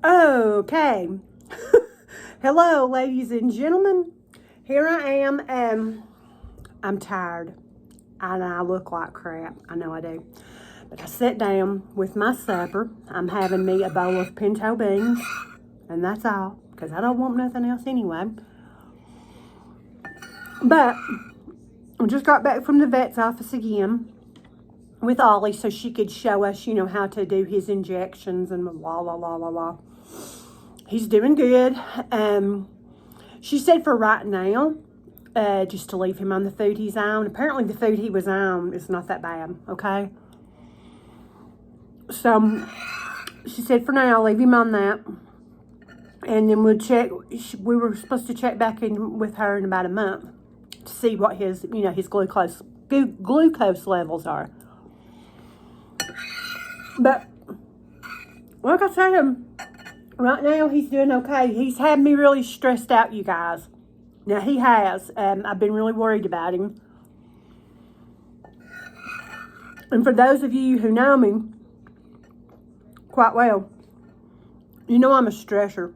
Okay. Hello, ladies and gentlemen. Here I am. I'm tired. And I look like crap. I know I do. But I sat down with my supper. I'm having me a bowl of pinto beans. And that's all. Because I don't want nothing else anyway. But I just got back from the vet's office again with Ollie so she could show us, how to do his injections and blah, blah, blah, blah, blah. He's doing good. She said for right now, just to leave him on the food he's on. Apparently the food he was on is not that bad, okay? So she said for now, I'll leave him on that. And then we'll check. We were supposed to check back in with her in about a month to see what his glucose levels are. But like I said, right now he's doing okay. He's had me really stressed out, you guys. Now he has. I've been really worried about him. And for those of you who know me quite well, you know I'm a stressor.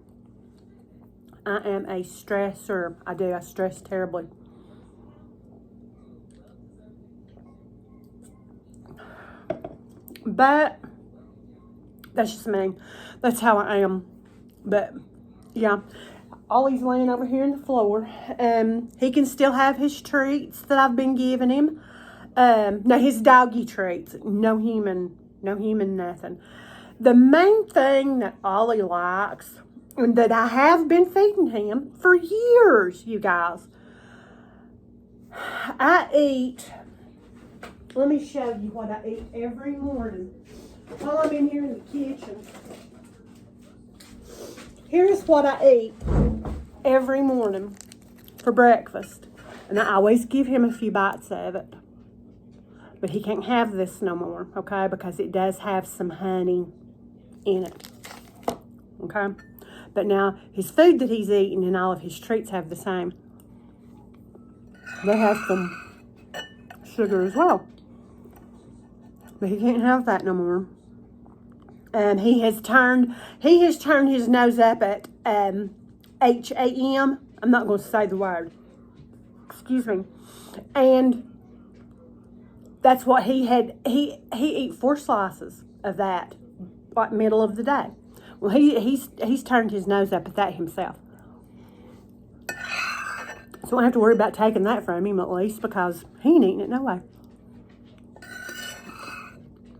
I am a stressor. I stress terribly. But that's just me. That's how I am. But yeah, Ollie's laying over here on the floor. He can still have his treats that I've been giving him. No, his doggy treats. No human nothing. The main thing that Ollie likes, and that I have been feeding him for years, you guys. I eat. Let me show you what I eat every morning while I'm in here in the kitchen. Here's what I eat every morning for breakfast. And I always give him a few bites of it. But he can't have this no more, okay? Because it does have some honey in it, okay? But now his food that he's eating and all of his treats have the same. They have some sugar as well. But he can't have that no more. And he has turned his nose up at HAM. I'm not going to say the word. Excuse me. And that's what he ate 4 slices of that, like middle of the day. Well, he's turned his nose up at that himself. So I don't have to worry about taking that from him at least, because he ain't eating it no way.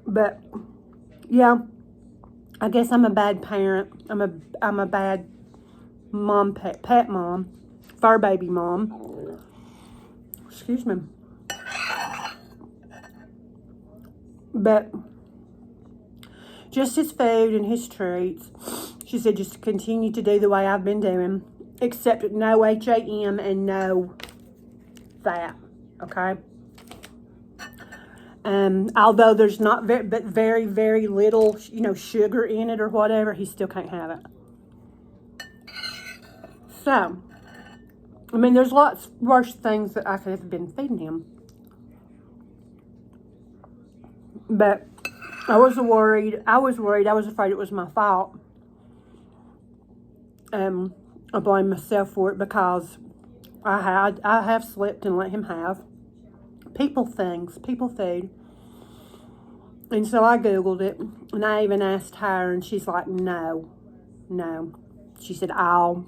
But yeah, I guess I'm a bad parent. I'm a bad mom, pet mom, fur baby mom. Excuse me. But just his food and his treats. She said just continue to do the way I've been doing, except no HAM and no fat. Okay. Although there's not very, very little, sugar in it or whatever, he still can't have it. So, I mean, there's lots worse things that I could have been feeding him. But I was worried. I was afraid it was my fault. I blame myself for it because I have slipped and let him have people food. And so I Googled it, and I even asked her, and she's like, no. She said, all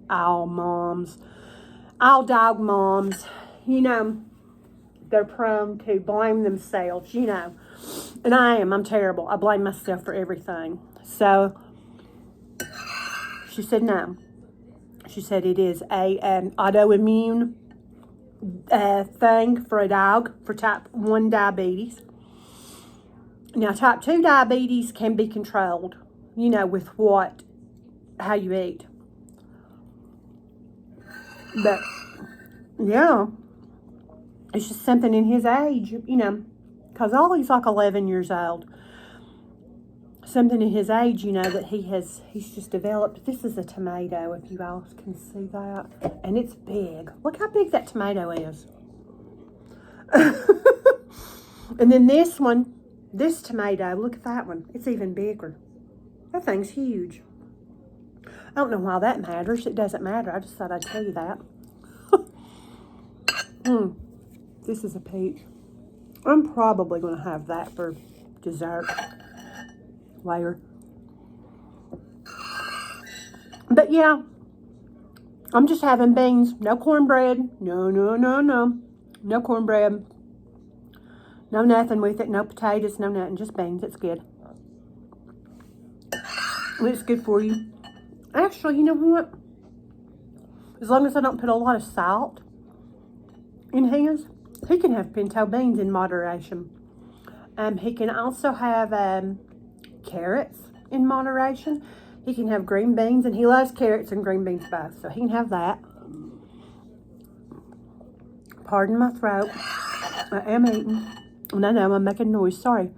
moms, all dog moms, they're prone to blame themselves, And I'm terrible. I blame myself for everything. So she said no. She said it is an autoimmune thing for a dog for type 1 diabetes. Now, type 2 diabetes can be controlled, with how you eat. But, yeah, it's just something in his age, because Ollie's like 11 years old. Something in his age, that he's just developed. This is a tomato, if you all can see that. And it's big. Look how big that tomato is. And then this tomato, look at that one. It's even bigger. That thing's huge. I don't know why that matters. It doesn't matter. I just thought I'd tell you that. This is a peach. I'm probably going to have that for dessert later. But yeah, I'm just having beans. No cornbread. No. No cornbread. No nothing with it. No potatoes. No nothing. Just beans. It's good. It's good for you. Actually, you know what? As long as I don't put a lot of salt in his, he can have pinto beans in moderation. He can also have carrots in moderation. He can have green beans, and he loves carrots and green beans both, so he can have that. Pardon my throat. I am eating. And I know I'm making noise. Sorry.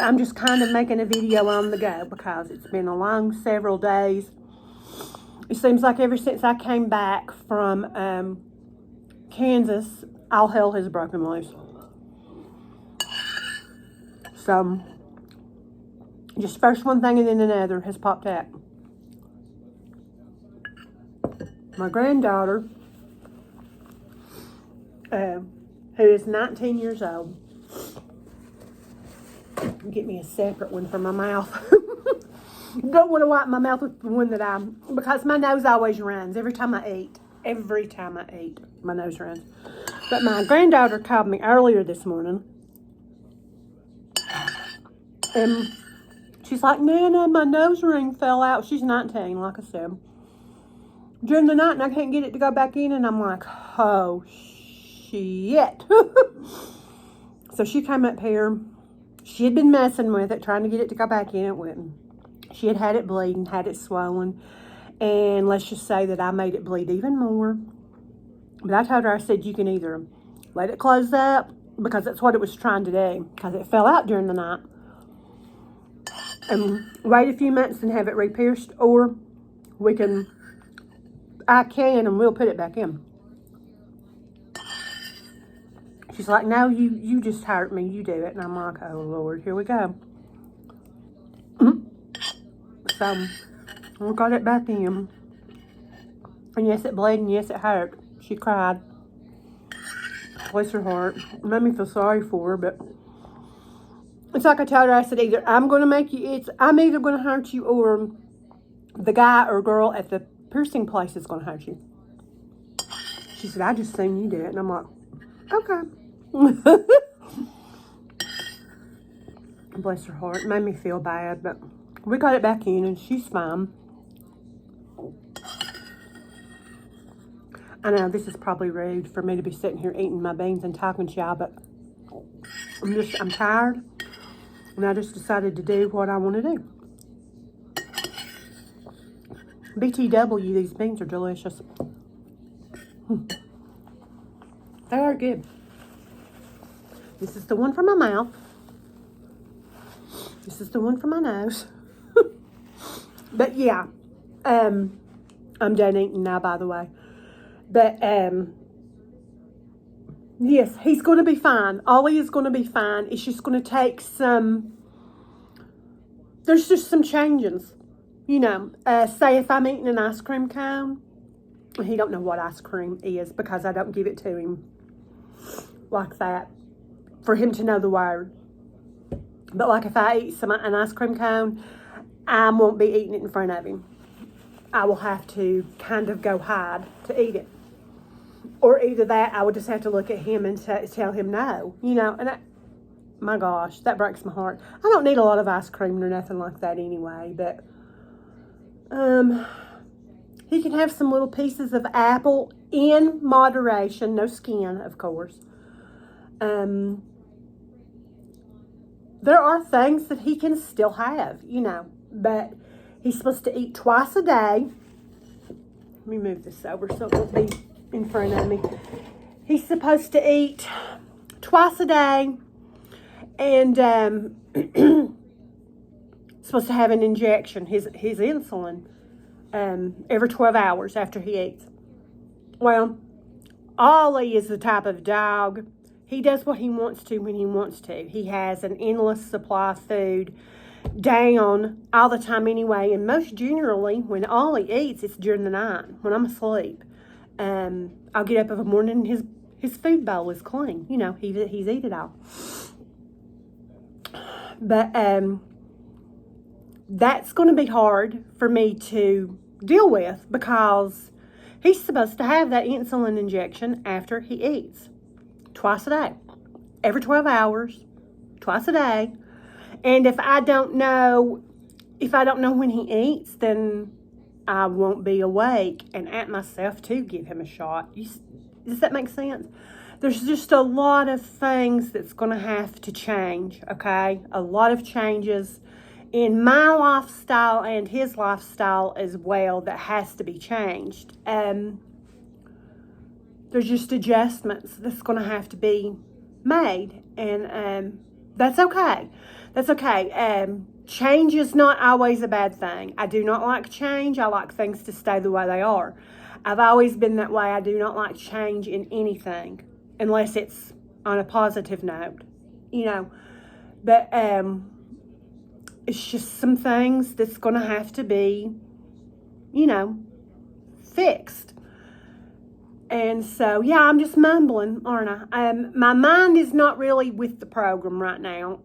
I'm just kind of making a video on the go because it's been a long several days. It seems like ever since I came back from Kansas, all hell has broken loose. So, just first one thing and then another has popped out. My granddaughter, who is 19 years old, get me a separate one for my mouth. Don't want to wipe my mouth with the one that because my nose always runs every time I eat. Every time I eat, my nose runs. But my granddaughter called me earlier this morning. And she's like, Nana, my nose ring fell out. She's 19, like I said. During the night, and I can't get it to go back in. And I'm like, oh, shit. So she came up here. She had been messing with it, trying to get it to go back in. It wouldn't. She had had it bleeding, had it swollen. And let's just say that I made it bleed even more. But I told her, I said, you can either let it close up, because that's what it was trying to do, because it fell out during the night, and wait a few months and have it re-pierced, or I can and we'll put it back in. She's like, no, you just hurt me, you do it. And I'm like, oh Lord, here we go. So, I got it back in. And yes, it bled, and yes, it hurt. She cried. Bless her heart. It made me feel sorry for her, but it's like I told her, I said, either I'm either going to hurt you, or the guy or girl at the piercing place is going to hurt you. She said, I just seen you do it. And I'm like, okay. Bless her heart. It made me feel bad, but we got it back in, and she's fine. I know this is probably rude for me to be sitting here eating my beans and talking to y'all, but I'm tired, and I just decided to do what I want to do. BTW, these beans are delicious. They are good. This is the one for my mouth. This is the one for my nose. But yeah, I'm done eating now, by the way. But, yes, he's going to be fine. Ollie is going to be fine. It's just going to take there's just some changes. You know, say if I'm eating an ice cream cone, he don't know what ice cream is because I don't give it to him like that for him to know the word. But like if I eat an ice cream cone, I won't be eating it in front of him. I will have to kind of go hide to eat it. Or either that, I would just have to look at him and tell him no. You know, and my gosh, that breaks my heart. I don't need a lot of ice cream or nothing like that anyway, but he can have some little pieces of apple in moderation, no skin, of course. There are things that he can still have, you know, but he's supposed to eat twice a day. Let me move this over so it won't be in front of me. He's supposed to eat twice a day, and supposed to have an injection, his insulin, every 12 hours after he eats. Well, Ollie is the type of dog, he does what he wants to when he wants to. He has an endless supply of food down all the time anyway. And most generally, when all he eats, it's during the night when I'm asleep. I'll get up in the morning and his food bowl is clean. You know, he's eat it all. But that's going to be hard for me to deal with because he's supposed to have that insulin injection after he eats. Twice a day. Every 12 hours. Twice a day. And if I don't know when he eats, then I won't be awake and at myself to give him a shot. Does that make sense? There's just a lot of things that's going to have to change, okay? A lot of changes in my lifestyle and his lifestyle as well that has to be changed. There's just adjustments that's going to have to be made, and that's okay. That's okay. Change is not always a bad thing. I do not like change. I like things to stay the way they are. I've always been that way. I do not like change in anything unless it's on a positive note, you know. But it's just some things that's going to have to be, you know, fixed. And so, yeah, I'm just mumbling, aren't I? My mind is not really with the program right now.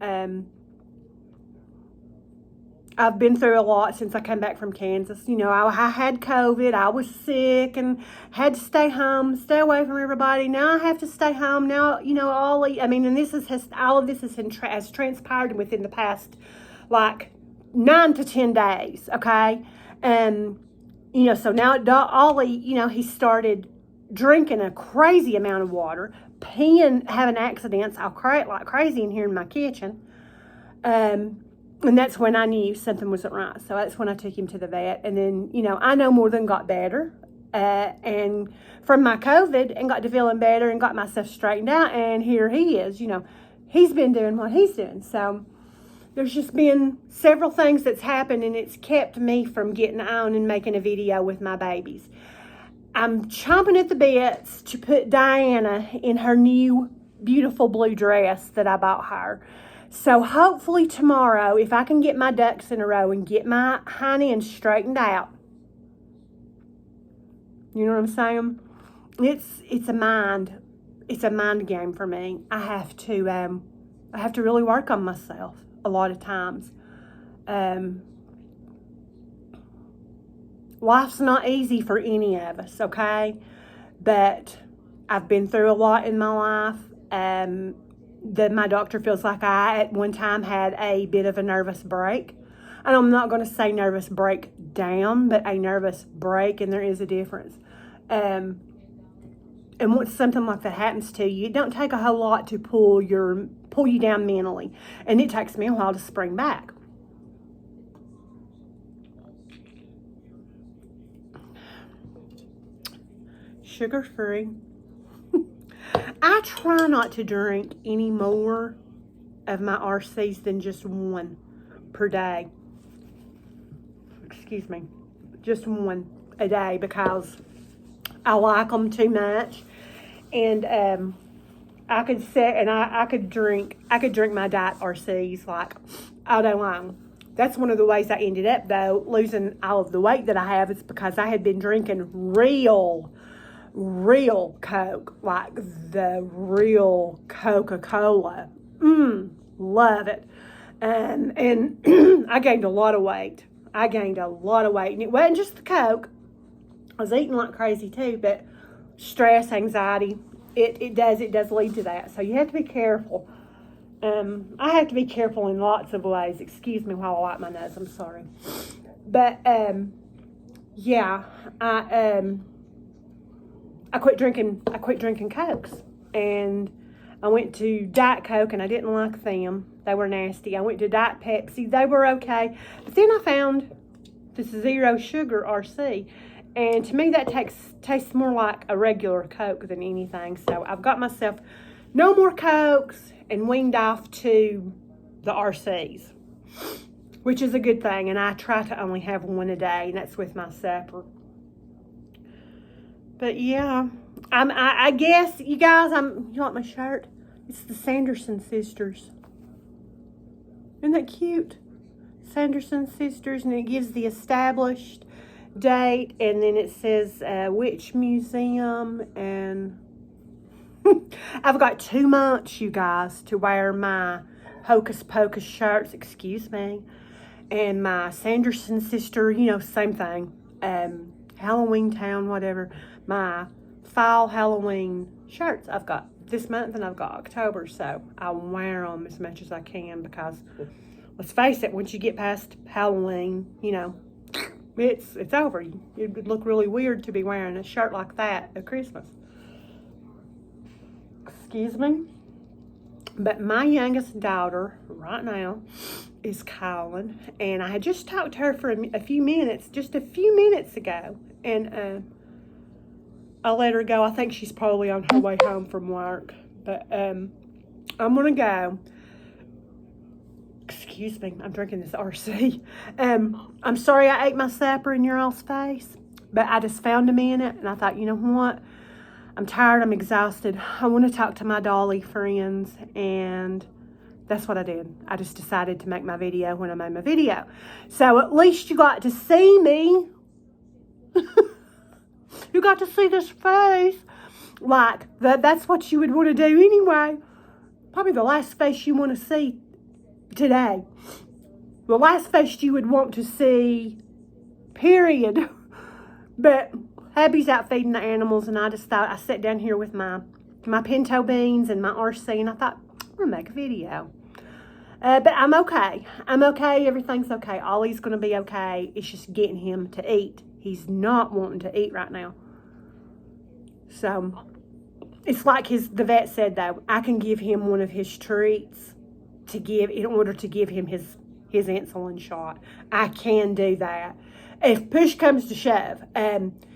I've been through a lot since I came back from Kansas. You know, I had COVID. I was sick and had to stay home, stay away from everybody. Now I have to stay home. Now, you know, all of this has transpired within the past, like, 9 to 10 days, okay? And, you know, so now Ollie, you know, he started drinking a crazy amount of water, peeing, having accidents. I'll cry like crazy in here in my kitchen. And that's when I knew something wasn't right. So that's when I took him to the vet. And then, you know, I no more than got better. And from my COVID and got to feeling better and got myself straightened out. And here he is, you know, he's been doing what he's doing. So there's just been several things that's happened, and it's kept me from getting on and making a video with my babies. I'm chomping at the bits to put Diana in her new beautiful blue dress that I bought her. So hopefully tomorrow, if I can get my ducks in a row and get my hind end straightened out, you know what I'm saying? It's a mind game for me. I have to really work on myself a lot of times. Life's not easy for any of us, okay? But I've been through a lot in my life. My doctor feels like I, at one time, had a bit of a nervous break. And I'm not going to say nervous breakdown, but a nervous break, and there is a difference. And once something like that happens to you, it don't take a whole lot to pull you down mentally. And it takes me a while to spring back. Sugar-free. I try not to drink any more of my RCs than just one per day. Excuse me. Just one a day because I like them too much. And I could sit and I could drink my diet RCs like all day long. That's one of the ways I ended up, though, losing all of the weight that I have. It's because I had been drinking real Coke, like the real Coca-Cola. Love it. And I gained a lot of weight. And it wasn't just the Coke. I was eating like crazy too, but stress, anxiety, it does lead to that. So you have to be careful. I have to be careful in lots of ways. Excuse me while I wipe my nose. I'm sorry. But yeah, I quit drinking Cokes, and I went to Diet Coke, and I didn't like them. They were nasty. I went to Diet Pepsi. They were okay. But then I found this zero sugar RC, and to me that tastes more like a regular Coke than anything. So I've got myself no more Cokes and weaned off to the RCs, which is a good thing. And I try to only have one a day, and that's with my supper. But yeah, I guess, you guys, you like my shirt? It's the Sanderson sisters. Isn't that cute? Sanderson Sisters, and it gives the established date, and then it says which museum, and I've got 2 months, you guys, to wear my Hocus Pocus shirts, excuse me, and my Sanderson Sister, same thing, Halloween Town, whatever, my fall Halloween shirts I've got this month, and I've got October, so I wear them as much as I can, because let's face it, once you get past Halloween, it's over. It would look really weird to be wearing a shirt like that at Christmas. Excuse me. But my youngest daughter right now is calling, and I had just talked to her for a few minutes ago, and I let her go. I think she's probably on her way home from work, but I'm gonna go. Excuse me, I'm drinking this RC. I'm sorry I ate my supper in your all's face, but I just found a minute, and I thought, you know what? I'm tired, I'm exhausted. I want to talk to my dolly friends, and that's what I did. I just decided to make my video when I made my video. So at least you got to see me. You got to see this face. Like, that's what you would want to do anyway. Probably the last face you want to see today. The last face you would want to see, period. But hubby's out feeding the animals, and I just thought, I sat down here with my pinto beans and my RC, and I thought, I'm going to make a video. But I'm okay. I'm okay. Everything's okay. Ollie's going to be okay. It's just getting him to eat. He's not wanting to eat right now. So, it's like the vet said, though, I can give him one of his treats to give in order to give him his insulin shot. I can do that. If push comes to shove,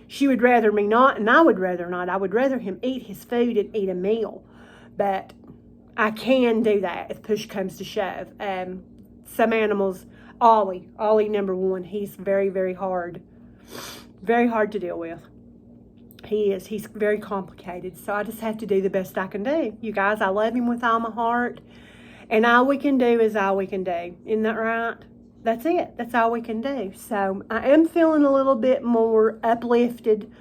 she would rather me not, and I would rather not. I would rather him eat his food and eat a meal. But I can do that if push comes to shove. Some animals, Ollie number one, he's very, very hard. Very hard to deal with. He is. He's very complicated. So I just have to do the best I can do. You guys, I love him with all my heart. And all we can do is all we can do. Isn't that right? That's it. That's all we can do. So I am feeling a little bit more uplifted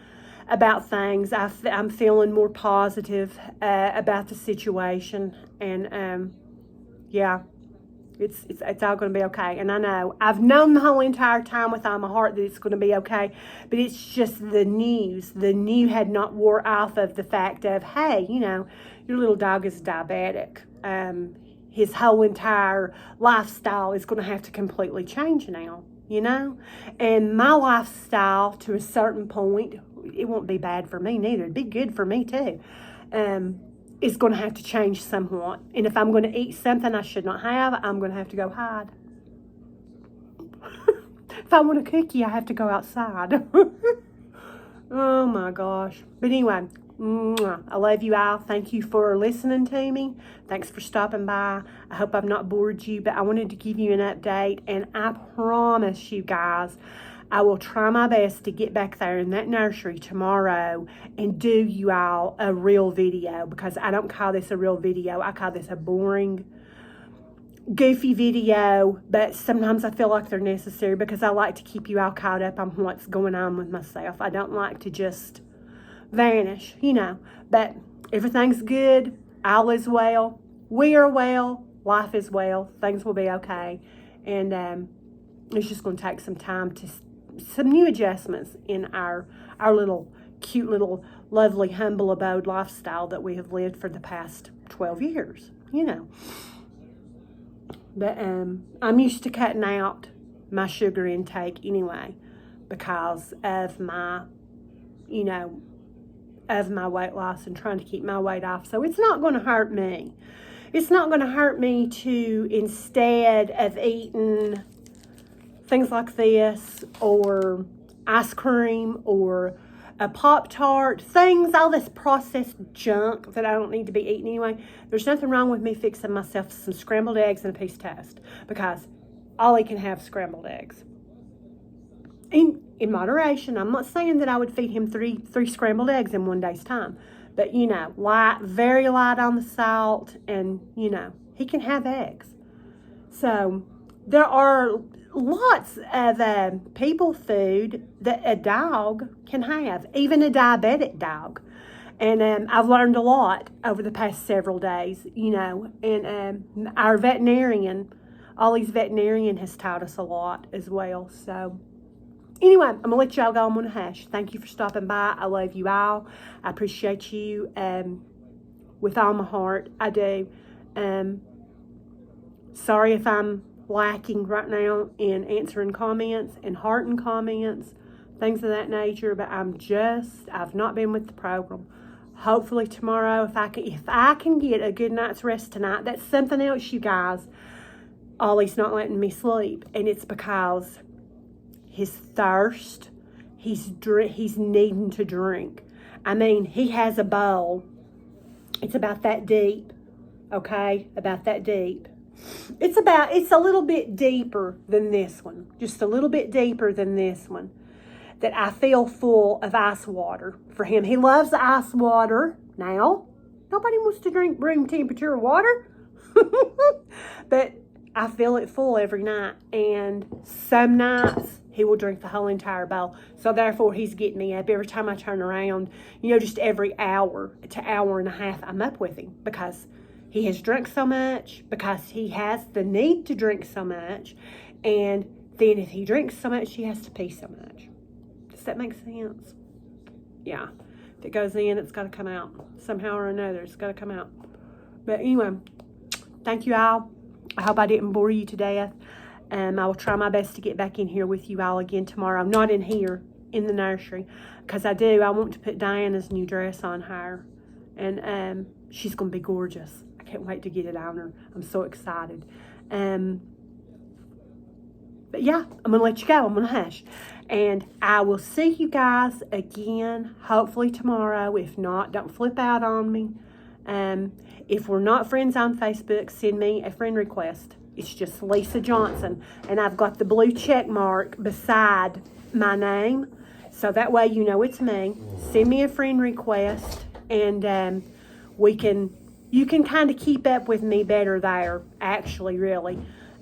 about things. I'm feeling more positive about the situation. And yeah, it's all going to be okay. And I know I've known the whole entire time with all my heart that it's going to be okay. But it's just the news. The news had not wore off of the fact of, hey, your little dog is diabetic. His whole entire lifestyle is going to have to completely change now, And my lifestyle, to a certain point, it won't be bad for me neither. It'd be good for me too. Is going to have to change somewhat. And if I'm going to eat something I should not have, I'm going to have to go hide. If I want a cookie, I have to go outside. Oh my gosh. But anyway, I love you all. Thank you for listening to me. Thanks for stopping by. I hope I've not bored you, but I wanted to give you an update, and I promise you guys, I will try my best to get back there in that nursery tomorrow and do you all a real video, because I don't call this a real video. I call this a boring, goofy video, but sometimes I feel like they're necessary because I like to keep you all caught up on what's going on with myself. I don't like to just vanish, but everything's good. All is well. We are well. Life is well. Things will be okay. And it's just going to take some time to some new adjustments in our little cute little lovely humble abode lifestyle that we have lived for the past 12 years, But I'm used to cutting out my sugar intake anyway because of my, of my weight loss and trying to keep my weight off. So it's not going to hurt me. It's not going to hurt me to, instead of eating things like this or ice cream or a Pop-Tart, all this processed junk that I don't need to be eating anyway. There's nothing wrong with me fixing myself some scrambled eggs and a piece of toast because Ollie can have scrambled eggs. In moderation. I'm not saying that I would feed him three scrambled eggs in one day's time. But, light, very light on the salt, and, he can have eggs. So, there are lots of people food that a dog can have, even a diabetic dog. And I've learned a lot over the past several days, you know. And our veterinarian, Ollie's veterinarian, has taught us a lot as well. So anyway, I'm going to let y'all go. I'm going to hush. Thank you for stopping by. I love you all. I appreciate you with all my heart. I do. Sorry if I'm lacking right now in answering comments and hearting comments, things of that nature, but I've not been with the program. Hopefully tomorrow, if I can get a good night's rest tonight. That's something else, you guys. Ollie's not letting me sleep, and it's because his thirst, he's needing to drink. I mean, he has a bowl. It's about that deep, okay? About that deep. It's a little bit deeper than this one. Just a little bit deeper than this one. That I feel full of ice water for him. He loves ice water now. Nobody wants to drink room temperature water. But I feel it full every night. And some nights he will drink the whole entire bowl. So therefore he's getting me up every time I turn around. You know, just every hour to hour and a half I'm up with him. Because he has drunk so much. Because he has the need to drink so much. And then if he drinks so much, he has to pee so much. Does that make sense? Yeah. If it goes in, it's got to come out. Somehow or another, it's got to come out. But anyway, thank you all. I hope I didn't bore you to death. I will try my best to get back in here with you all again tomorrow. I'm not in here, in the nursery. Because I want to put Diana's new dress on her. And she's going to be gorgeous. I can't wait to get it on her. I'm so excited. But yeah, I'm going to let you go. I'm going to hush. And I will see you guys again, hopefully tomorrow. If not, don't flip out on me. If we're not friends on Facebook, send me a friend request. It's just Lisa Johnson. And I've got the blue check mark beside my name. So that way you know it's me. Send me a friend request. And you can kind of keep up with me better there, actually, really.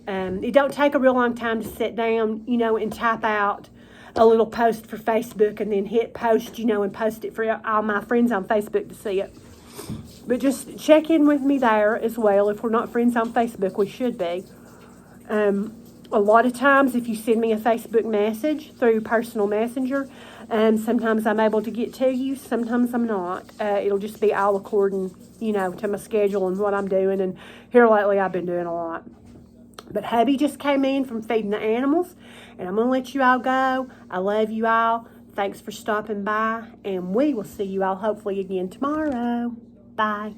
It don't take a real long time to sit down, you know, and type out a little post for Facebook and then hit post, you know, and post it for all my friends on Facebook to see it. But just check in with me there as well. If we're not friends on Facebook, we should be. A lot of times, if you send me a Facebook message through personal messenger, sometimes I'm able to get to you, sometimes I'm not. It'll just be all according, you know, to my schedule and what I'm doing. And here lately, I've been doing a lot. But hubby just came in from feeding the animals, and I'm going to let you all go. I love you all. Thanks for stopping by, and we will see you all hopefully again tomorrow. Bye.